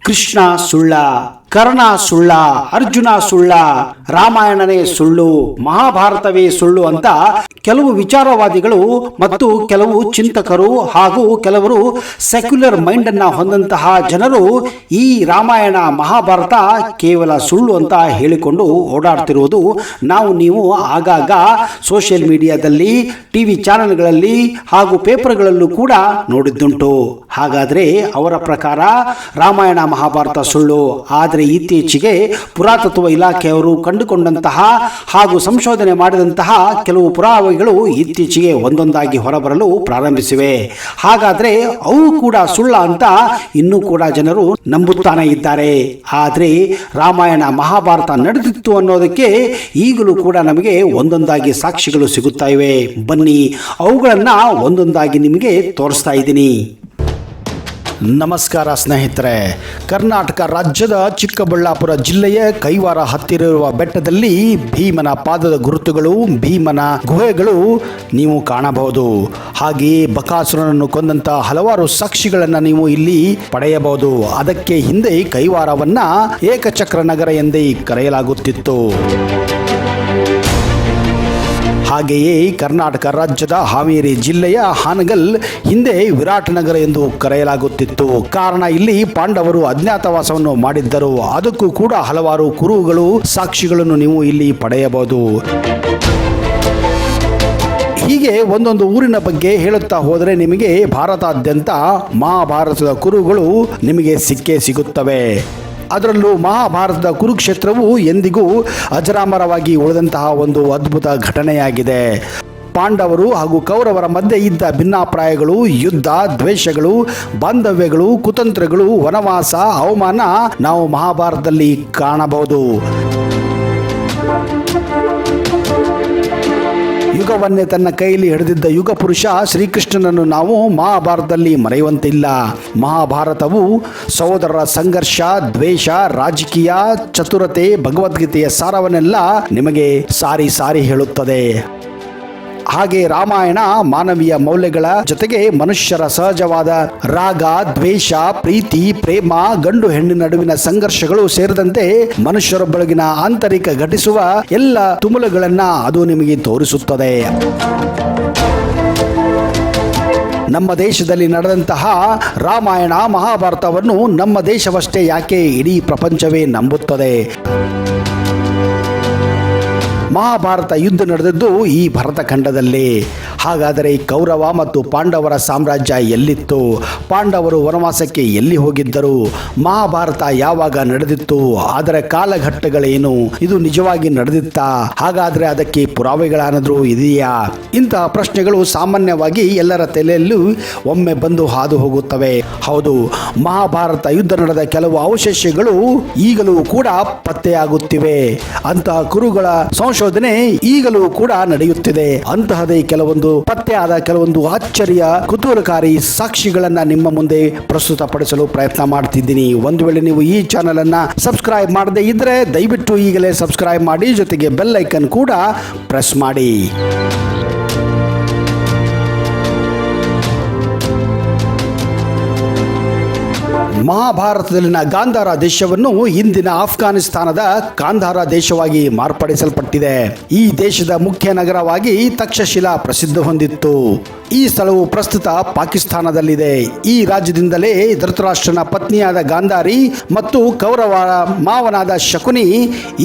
ಕೃಷ್ಣ ಸುಳ್ಳ, ಕರ್ಣ ಸುಳ್ಳ, ಅರ್ಜುನ ಸುಳ್ಳ, ರಾಮಾಯಣನೇ ಸುಳ್ಳು, ಮಹಾಭಾರತವೇ ಸುಳ್ಳು ಅಂತ ಕೆಲವು ವಿಚಾರವಾದಿಗಳು ಮತ್ತು ಕೆಲವು ಚಿಂತಕರು ಹಾಗೂ ಕೆಲವರು ಸೆಕ್ಯುಲರ್ ಮೈಂಡ್ ಅನ್ನ ಹೊಂದಂತಹ ಜನರು ಈ ರಾಮಾಯಣ ಮಹಾಭಾರತ ಕೇವಲ ಸುಳ್ಳು ಅಂತ ಹೇಳಿಕೊಂಡು ಓಡಾಡ್ತಿರುವುದು ನೀವು ಆಗಾಗ ಸೋಷಿಯಲ್ ಮೀಡಿಯಾದಲ್ಲಿ, ಟಿವಿ ಚಾನೆಲ್ಗಳಲ್ಲಿ ಹಾಗೂ ಪೇಪರ್ಗಳಲ್ಲೂ ಕೂಡ ನೋಡಿದ್ದುಂಟು. ಹಾಗಾದ್ರೆ ಅವರ ಪ್ರಕಾರ ರಾಮಾಯಣ ಮಹಾಭಾರತ ಸುಳ್ಳು. ಆದರೆ ಇತ್ತೀಚೆಗೆ ಪುರಾತತ್ವ ಇಲಾಖೆಯವರು ಕಂಡುಕೊಂಡಂತಹ ಹಾಗೂ ಸಂಶೋಧನೆ ಮಾಡಿದಂತಹ ಕೆಲವು ಪುರಾವೆಗಳು ಇತ್ತೀಚೆಗೆ ಒಂದೊಂದಾಗಿ ಹೊರಬರಲು ಪ್ರಾರಂಭಿಸಿವೆ. ಹಾಗಾದ್ರೆ ಅವು ಕೂಡ ಸುಳ್ಳ ಅಂತ ಇನ್ನೂ ಕೂಡ ಜನರು ನಂಬುತ್ತಾನೆ ಇದ್ದಾರೆ. ಆದರೆ ರಾಮಾಯಣ ಮಹಾಭಾರತ ನಡೆದಿತ್ತು ಅನ್ನೋದಕ್ಕೆ ಈಗಲೂ ಕೂಡ ನಮಗೆ ಒಂದೊಂದಾಗಿ ಸಾಕ್ಷಿಗಳು ಸಿಗುತ್ತಾ ಇವೆ. ಬನ್ನಿ ಅವುಗಳನ್ನ ಒಂದೊಂದಾಗಿ ನಿಮಗೆ ತೋರಿಸ್ತಾ ಇದ್ದೀನಿ. ನಮಸ್ಕಾರ ಸ್ನೇಹಿತರೆ. ಕರ್ನಾಟಕ ರಾಜ್ಯದ ಚಿಕ್ಕಬಳ್ಳಾಪುರ ಜಿಲ್ಲೆಯ ಕೈವಾರ ಹತ್ತಿರ ಇರುವ ಬೆಟ್ಟದಲ್ಲಿ ಭೀಮನ ಪಾದದ ಗುರುತುಗಳು, ಭೀಮನ ಗುಹೆಗಳು ನೀವು ಕಾಣಬಹುದು. ಹಾಗೆಯೇ ಬಕಾಸುರನನ್ನು ಕೊಂದಂತ ಹಲವಾರು ಸಾಕ್ಷಿಗಳನ್ನು ನೀವು ಇಲ್ಲಿ ಪಡೆಯಬಹುದು. ಅದಕ್ಕೆ ಹಿಂದೆ ಕೈವಾರವನ್ನ ಏಕಚಕ್ರ ನಗರ ಎಂದೇ ಕರೆಯಲಾಗುತ್ತಿತ್ತು. ಹಾಗೆಯೇ ಕರ್ನಾಟಕ ರಾಜ್ಯದ ಹಾವೇರಿ ಜಿಲ್ಲೆಯ ಹಾನಗಲ್ ಹಿಂದೆ ವಿರಾಟ್ ನಗರ ಎಂದು ಕರೆಯಲಾಗುತ್ತಿತ್ತು. ಕಾರಣ ಇಲ್ಲಿ ಪಾಂಡವರು ಅಜ್ಞಾತವಾಸವನ್ನು ಮಾಡಿದ್ದರು. ಅದಕ್ಕೂ ಕೂಡ ಹಲವಾರು ಕುರುಹುಗಳು, ಸಾಕ್ಷಿಗಳನ್ನು ನೀವು ಇಲ್ಲಿ ಪಡೆಯಬಹುದು. ಹೀಗೆ ಒಂದೊಂದು ಊರಿನ ಬಗ್ಗೆ ಹೇಳುತ್ತಾ ಹೋದರೆ ನಿಮಗೆ ಭಾರತಾದ್ಯಂತ ಮಹಾಭಾರತದ ಕುರುಹುಗಳು ನಿಮಗೆ ಸಿಕ್ಕೇ ಸಿಗುತ್ತವೆ. ಅದರಲ್ಲೂ ಮಹಾಭಾರತದ ಕುರುಕ್ಷೇತ್ರವು ಎಂದಿಗೂ ಅಜರಾಮರವಾಗಿ ಉಳಿದಂತಹ ಒಂದು ಅದ್ಭುತ ಘಟನೆಯಾಗಿದೆ. ಪಾಂಡವರು ಹಾಗೂ ಕೌರವರ ಮಧ್ಯೆ ಇದ್ದ ಭಿನ್ನಾಭಿಪ್ರಾಯಗಳು, ಯುದ್ಧ, ದ್ವೇಷಗಳು, ಬಾಂಧವ್ಯಗಳು, ಕುತಂತ್ರಗಳು, ವನವಾಸ, ಅವಮಾನ ನಾವು ಮಹಾಭಾರತದಲ್ಲಿ ಕಾಣಬಹುದು. ಯುಗವನ್ನೇ ತನ್ನ ಕೈಯಲ್ಲಿ ಹಿಡಿದಿದ್ದ ಯುಗ ಪುರುಷ ಶ್ರೀಕೃಷ್ಣನನ್ನು ನಾವು ಮಹಾಭಾರತದಲ್ಲಿ ಮರೆಯುವಂತಿಲ್ಲ. ಮಹಾಭಾರತವು ಸಹೋದರರ ಸಂಘರ್ಷ, ದ್ವೇಷ, ರಾಜಕೀಯ, ಚತುರತೆ, ಭಗವದ್ಗೀತೆಯ ಸಾರವನ್ನೆಲ್ಲ ನಿಮಗೆ ಸಾರಿ ಸಾರಿ ಹೇಳುತ್ತದೆ. ಹಾಗೆ ರಾಮಾಯಣ ಮಾನವೀಯ ಮೌಲ್ಯಗಳ ಜೊತೆಗೆ ಮನುಷ್ಯರ ಸಹಜವಾದ ರಾಗ, ದ್ವೇಷ, ಪ್ರೀತಿ, ಪ್ರೇಮ, ಗಂಡು ಹೆಣ್ಣಿನ ನಡುವಿನ ಸಂಘರ್ಷಗಳು ಸೇರಿದಂತೆ ಮನುಷ್ಯರೊಬ್ಬಳಗಿನ ಆಂತರಿಕ ಘಟಿಸುವ ಎಲ್ಲ ತುಮುಲುಗಳನ್ನ ಅದು ನಿಮಗೆ ತೋರಿಸುತ್ತದೆ. ನಮ್ಮ ದೇಶದಲ್ಲಿ ನಡೆದಂತಹ ರಾಮಾಯಣ ಮಹಾಭಾರತವನ್ನು ನಮ್ಮ ದೇಶವಷ್ಟೇ ಯಾಕೆ ಇಡೀ ಪ್ರಪಂಚವೇ ನಂಬುತ್ತದೆ. ಮಹಾಭಾರತ ಯುದ್ಧ ನಡೆದದ್ದು ಈ ಭರತಖಂಡದಲ್ಲಿ. ಹಾಗಾದರೆ ಕೌರವ ಮತ್ತು ಪಾಂಡವರ ಸಾಮ್ರಾಜ್ಯ ಎಲ್ಲಿತ್ತು? ಪಾಂಡವರು ವನವಾಸಕ್ಕೆ ಎಲ್ಲಿ ಹೋಗಿದ್ದರು? ಮಹಾಭಾರತ ಯಾವಾಗ ನಡೆದಿತ್ತು? ಅದರ ಕಾಲಘಟ್ಟಗಳೇನು? ಇದು ನಿಜವಾಗಿ ನಡೆದಿತ್ತಾ? ಹಾಗಾದರೆ ಅದಕ್ಕೆ ಪುರಾವೆಗಳಾದರೂ ಇದೆಯಾ? ಇಂತಹ ಪ್ರಶ್ನೆಗಳು ಸಾಮಾನ್ಯವಾಗಿ ಎಲ್ಲರ ತಲೆಯಲ್ಲೂ ಒಮ್ಮೆ ಬಂದು ಹಾದು ಹೋಗುತ್ತವೆ. ಹೌದು, ಮಹಾಭಾರತ ಯುದ್ಧ ನಡೆದ ಕೆಲವು ಅವಶೇಷಗಳು ಈಗಲೂ ಕೂಡ ಪತ್ತೆಯಾಗುತ್ತಿವೆ. ಅಂತಹ ಕುರುಗಳ ಸಂಶೋಧನೆ ಈಗಲೂ ಕೂಡ ನಡೆಯುತ್ತಿದೆ. ಅಂತಹದೇ ಕೆಲವೊಂದು ಪತ್ತೆಯಾದ ಕೆಲವೊಂದು ಆಶ್ಚರ್ಯ, ಕುತೂಹಲಕಾರಿ ಸಾಕ್ಷಿಗಳನ್ನ ನಿಮ್ಮ ಮುಂದೆ ಪ್ರಸ್ತುತಪಡಿಸಲು ಪ್ರಯತ್ನ ಮಾಡ್ತಿದ್ದೀನಿ. ಒಂದು ವೇಳೆ ನೀವು ಈ ಚಾನೆಲ್ ಅನ್ನ ಸಬ್ಸ್ಕ್ರೈಬ್ ಮಾಡದೇ ಇದ್ರೆ ದಯವಿಟ್ಟು ಈಗಲೇ ಸಬ್ಸ್ಕ್ರೈಬ್ ಮಾಡಿ, ಜೊತೆಗೆ ಬೆಲ್ ಐಕನ್ ಕೂಡ ಪ್ರೆಸ್ ಮಾಡಿ. ಮಹಾಭಾರತದಲ್ಲಿನ ಗಾಂಧಾರ ದೇಶವನ್ನು ಇಂದಿನ ಆಫ್ಘಾನಿಸ್ತಾನದ ಕಾಂಧಾರ ದೇಶವಾಗಿ ಮಾರ್ಪಡಿಸಲ್ಪಟ್ಟಿದೆ. ಈ ದೇಶದ ಮುಖ್ಯ ನಗರವಾಗಿ ತಕ್ಷಶಿಲಾ ಪ್ರಸಿದ್ಧ ಹೊಂದಿತ್ತು. ಈ ಸ್ಥಳವು ಪ್ರಸ್ತುತ ಪಾಕಿಸ್ತಾನದಲ್ಲಿದೆ. ಈ ರಾಜ್ಯದಿಂದಲೇ ಧೃತರಾಷ್ಟ್ರನ ಪತ್ನಿಯಾದ ಗಾಂಧಾರಿ ಮತ್ತು ಕೌರವರ ಮಾವನಾದ ಶಕುನಿ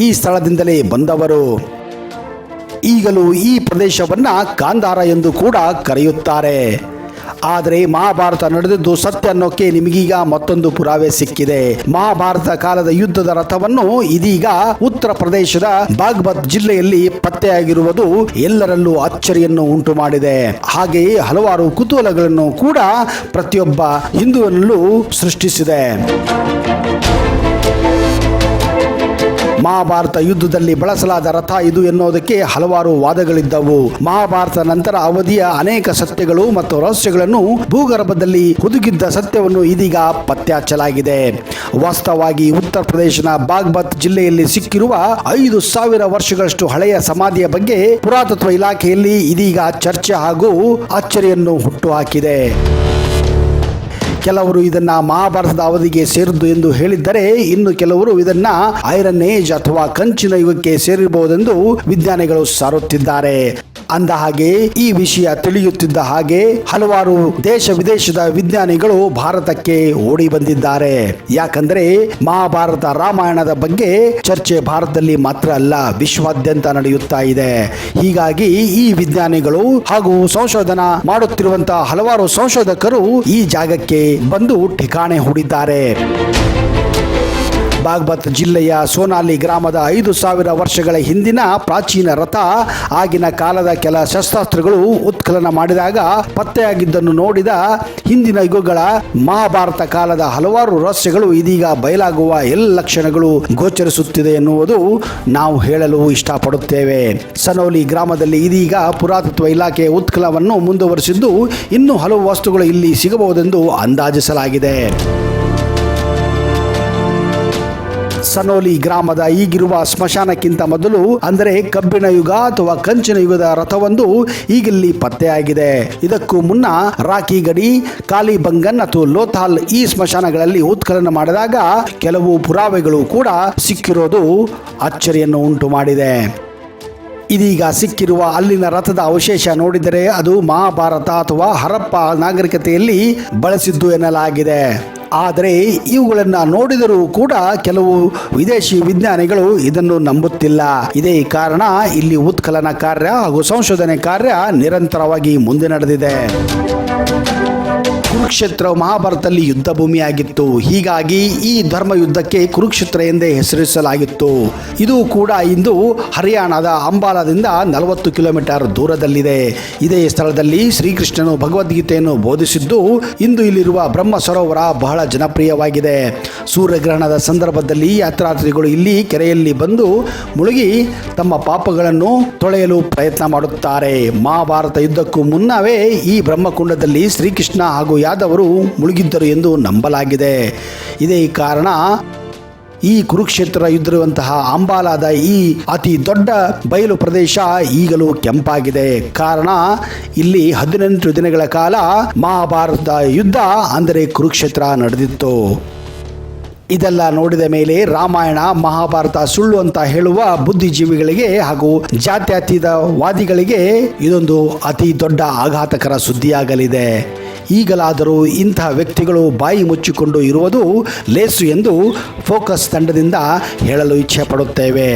ಈ ಸ್ಥಳದಿಂದಲೇ ಬಂದವರು. ಈಗಲೂ ಈ ಪ್ರದೇಶವನ್ನ ಕಾಂಧಾರ ಎಂದು ಕೂಡ ಕರೆಯುತ್ತಾರೆ. ಆದರೆ ಮಹಾಭಾರತ ನಡೆದಿದ್ದು ಸತ್ಯ ಅನ್ನೋಕೆ ನಿಮಗೀಗ ಮತ್ತೊಂದು ಪುರಾವೆ ಸಿಕ್ಕಿದೆ. ಮಹಾಭಾರತ ಕಾಲದ ಯುದ್ಧದ ರಥವನ್ನು ಇದೀಗ ಉತ್ತರ ಪ್ರದೇಶದ ಬಾಗ್ಪತ್ ಜಿಲ್ಲೆಯಲ್ಲಿ ಪತ್ತೆಯಾಗಿರುವುದು ಎಲ್ಲರಲ್ಲೂ ಅಚ್ಚರಿಯನ್ನು ಉಂಟು ಮಾಡಿದೆ. ಹಾಗೆಯೇ ಹಲವಾರು ಕುತೂಹಲಗಳನ್ನು ಕೂಡ ಪ್ರತಿಯೊಬ್ಬ ಹಿಂದೂನಲ್ಲೂ ಸೃಷ್ಟಿಸಿದೆ. ಮಹಾಭಾರತ ಯುದ್ಧದಲ್ಲಿ ಬಳಸಲಾದ ರಥ ಇದು ಎನ್ನುವುದಕ್ಕೆ ಹಲವಾರು ವಾದಗಳಿದ್ದವು. ಮಹಾಭಾರತ ನಂತರ ಅವಧಿಯ ಅನೇಕ ಸತ್ಯಗಳು ಮತ್ತು ರಹಸ್ಯಗಳನ್ನು ಭೂಗರ್ಭದಲ್ಲಿ ಹುದುಗಿದ್ದ ಸತ್ಯವನ್ನು ಇದೀಗ ಪತ್ತೆಹಚ್ಚಲಾಗಿದೆ. ವಾಸ್ತವವಾಗಿ ಉತ್ತರ ಪ್ರದೇಶದ ಬಾಗ್ಪತ್ ಜಿಲ್ಲೆಯಲ್ಲಿ ಸಿಕ್ಕಿರುವ 5,000 ವರ್ಷಗಳಷ್ಟು ಹಳೆಯ ಸಮಾಧಿಯ ಬಗ್ಗೆ ಪುರಾತತ್ವ ಇಲಾಖೆಯಲ್ಲಿ ಇದೀಗ ಚರ್ಚೆ ಹಾಗೂ ಅಚ್ಚರಿಯನ್ನು ಹುಟ್ಟುಹಾಕಿದೆ. ಕೆಲವರು ಇದನ್ನ ಮಹಾಭಾರತದ ಅವಧಿಗೆ ಸೇರಿದ್ದು ಎಂದು ಹೇಳಿದ್ದರೆ, ಇನ್ನು ಕೆಲವರು ಇದನ್ನ ಐರನ್ ಏಜ್ ಅಥವಾ ಕಂಚಿನ ಯುಗಕ್ಕೆ ಸೇರಿರಬಹುದೆಂದು ವಿಜ್ಞಾನಿಗಳು ಸಾರುತ್ತಿದ್ದಾರೆ. ಅಂದ ಹಾಗೆ ಈ ವಿಷಯ ತಿಳಿಯುತ್ತಿದ್ದ ಹಾಗೆ ಹಲವಾರು ದೇಶ ವಿದೇಶದ ವಿಜ್ಞಾನಿಗಳು ಭಾರತಕ್ಕೆ ಓಡಿ ಬಂದಿದ್ದಾರೆ. ಯಾಕಂದ್ರೆ ಮಹಾಭಾರತ ರಾಮಾಯಣದ ಬಗ್ಗೆ ಚರ್ಚೆ ಭಾರತದಲ್ಲಿ ಮಾತ್ರ ಅಲ್ಲ, ವಿಶ್ವಾದ್ಯಂತ ನಡೆಯುತ್ತಾ ಇದೆ. ಹೀಗಾಗಿ ಈ ವಿಜ್ಞಾನಿಗಳು ಹಾಗೂ ಸಂಶೋಧನಾ ಮಾಡುತ್ತಿರುವಂತಹ ಹಲವಾರು ಸಂಶೋಧಕರು ಈ ಜಾಗಕ್ಕೆ ಬಂದು ಠಿಕಾಣೆ ಹೂಡಿದ್ದಾರೆ. ಬಾಗ್ಪತ್ ಜಿಲ್ಲೆಯ ಸೋನಾಲಿ ಗ್ರಾಮದ 5,000 ವರ್ಷಗಳ ಹಿಂದಿನ ಪ್ರಾಚೀನ ರಥ, ಆಗಿನ ಕಾಲದ ಕೆಲ ಶಸ್ತ್ರಾಸ್ತ್ರಗಳು ಉತ್ಖನನ ಮಾಡಿದಾಗ ಪತ್ತೆಯಾಗಿದ್ದನ್ನು ನೋಡಿದ ಹಿಂದಿನ ಯುಗಗಳ ಮಹಾಭಾರತ ಕಾಲದ ಹಲವಾರು ರಹಸ್ಯಗಳು ಇದೀಗ ಬಯಲಾಗುವ ಎಲ್ಲ ಲಕ್ಷಣಗಳು ಗೋಚರಿಸುತ್ತಿದೆ ಎನ್ನುವುದು ನಾವು ಹೇಳಲು ಇಷ್ಟಪಡುತ್ತೇವೆ. ಸನೋಲಿ ಗ್ರಾಮದಲ್ಲಿ ಇದೀಗ ಪುರಾತತ್ವ ಇಲಾಖೆ ಉತ್ಖನನವನ್ನು ಮುಂದುವರಿಸಿದ್ದು, ಇನ್ನೂ ಹಲವು ವಸ್ತುಗಳು ಇಲ್ಲಿ ಸಿಗಬಹುದೆಂದು ಅಂದಾಜಿಸಲಾಗಿದೆ. ಸನೋಲಿ ಗ್ರಾಮದ ಈಗಿರುವ ಸ್ಮಶಾನಕ್ಕಿಂತ ಮೊದಲು ಅಂದರೆ ಕಬ್ಬಿಣ ಯುಗ ಅಥವಾ ಕಂಚಿನ ಯುಗದ ರಥವೊಂದು ಈಗಿಲ್ಲಿ ಪತ್ತೆಯಾಗಿದೆ. ಇದಕ್ಕೂ ಮುನ್ನ ರಾಕಿ ಗಡಿ, ಕಾಲಿಬಂಗನ್ ಅಥವಾ ಲೋಥಾಲ್ ಈ ಸ್ಮಶಾನಗಳಲ್ಲಿ ಉತ್ಖನನ ಮಾಡಿದಾಗ ಕೆಲವು ಪುರಾವೆಗಳು ಕೂಡ ಸಿಕ್ಕಿರೋದು ಅಚ್ಚರಿಯನ್ನು ಉಂಟು ಮಾಡಿದೆ. ಇದೀಗ ಸಿಕ್ಕಿರುವ ಅಲ್ಲಿನ ರಥದ ಅವಶೇಷ ನೋಡಿದರೆ ಅದು ಮಹಾಭಾರತ ಅಥವಾ ಹರಪ್ಪ ನಾಗರಿಕತೆಯಲ್ಲಿ ಬಳಸಿದ್ದು ಎನ್ನಲಾಗಿದೆ. ಆದರೆ ಇವುಗಳನ್ನು ನೋಡಿದರೂ ಕೂಡ ಕೆಲವು ವಿದೇಶಿ ವಿಜ್ಞಾನಿಗಳು ಇದನ್ನು ನಂಬುತ್ತಿಲ್ಲ. ಇದೇ ಕಾರಣ ಇಲ್ಲಿ ಉತ್ಖನನ ಕಾರ್ಯ ಹಾಗೂ ಸಂಶೋಧನೆ ಕಾರ್ಯ ನಿರಂತರವಾಗಿ ಮುಂದೆ ನಡೆದಿದೆ. ಕುರುಕ್ಷೇತ್ರ ಮಹಾಭಾರತದಲ್ಲಿ ಯುದ್ಧ ಭೂಮಿಯಾಗಿತ್ತು. ಹೀಗಾಗಿ ಈ ಧರ್ಮ ಯುದ್ಧಕ್ಕೆ ಕುರುಕ್ಷೇತ್ರ ಎಂದೇ ಹೆಸರಿಸಲಾಗಿತ್ತು. ಇದು ಕೂಡ ಇಂದು ಹರಿಯಾಣದ ಅಂಬಾಲಾದಿಂದ 40 ಕಿಲೋಮೀಟರ್ ದೂರದಲ್ಲಿದೆ. ಇದೇ ಸ್ಥಳದಲ್ಲಿ ಶ್ರೀಕೃಷ್ಣನು ಭಗವದ್ಗೀತೆಯನ್ನು ಬೋಧಿಸಿದ್ದು, ಇಂದು ಇಲ್ಲಿರುವ ಬ್ರಹ್ಮ ಸರೋವರ ಬಹಳ ಜನಪ್ರಿಯವಾಗಿದೆ. ಸೂರ್ಯಗ್ರಹಣದ ಸಂದರ್ಭದಲ್ಲಿ ಯಾತ್ರಾರ್ಥಿಗಳು ಇಲ್ಲಿ ಕೆರೆಯಲ್ಲಿ ಬಂದು ಮುಳುಗಿ ತಮ್ಮ ಪಾಪಗಳನ್ನು ತೊಳೆಯಲು ಪ್ರಯತ್ನ ಮಾಡುತ್ತಾರೆ. ಮಹಾಭಾರತ ಯುದ್ಧಕ್ಕೂ ಮುನ್ನವೇ ಈ ಬ್ರಹ್ಮಕುಂಡದಲ್ಲಿ ಶ್ರೀಕೃಷ್ಣ ಹಾಗೂ ಯಾದವರು ಮುಳುಗಿದ್ದರು ಎಂದು ನಂಬಲಾಗಿದೆ. ಇದೇ ಕಾರಣ ಈ ಕುರುಕ್ಷೇತ್ರ ಯುದ್ಧವಿರುವಂತಹ ಅಂಬಾಲಾದ ಈ ಅತಿ ದೊಡ್ಡ ಬಯಲು ಪ್ರದೇಶ ಈಗಲೂ ಕೆಂಪಾಗಿದೆ. ಕಾರಣ ಇಲ್ಲಿ 18 ದಿನಗಳ ಕಾಲ ಮಹಾಭಾರತ ಯುದ್ಧ ಅಂದರೆ ಕುರುಕ್ಷೇತ್ರ ನಡೆದಿತ್ತು. ಇದೆಲ್ಲ ನೋಡಿದ ಮೇಲೆ ರಾಮಾಯಣ ಮಹಾಭಾರತ ಸುಳ್ಳು ಅಂತ ಹೇಳುವ ಬುದ್ಧಿಜೀವಿಗಳಿಗೆ ಹಾಗೂ ಜಾತ್ಯತೀತವಾದಿಗಳಿಗೆ ಇದೊಂದು ಅತಿ ದೊಡ್ಡ ಆಘಾತಕರ ಸುದ್ದಿಯಾಗಲಿದೆ. ಈಗಲಾದರೂ ಇಂತಹ ವ್ಯಕ್ತಿಗಳು ಬಾಯಿ ಮುಚ್ಚಿಕೊಂಡು ಇರುವುದು ಲೇಸು ಎಂದು ಫೋಕಸ್ ತಂಡದಿಂದ ಹೇಳಲು ಇಚ್ಛೆ ಪಡುತ್ತೇವೆ.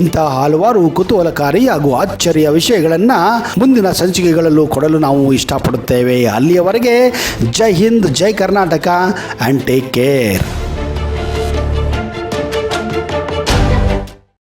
ಇಂತಹ ಹಲವಾರು ಕುತೂಹಲಕಾರಿ ಹಾಗೂ ಅಚ್ಚರಿಯ ವಿಷಯಗಳನ್ನು ಮುಂದಿನ ಸಂಚಿಕೆಗಳಲ್ಲೂ ಕೊಡಲು ನಾವು ಇಷ್ಟಪಡುತ್ತೇವೆ. ಅಲ್ಲಿಯವರೆಗೆ ಜೈ ಹಿಂದ್, ಜೈ ಕರ್ನಾಟಕ ಆ್ಯಂಡ್ ಟೇಕ್ ಕೇರ್.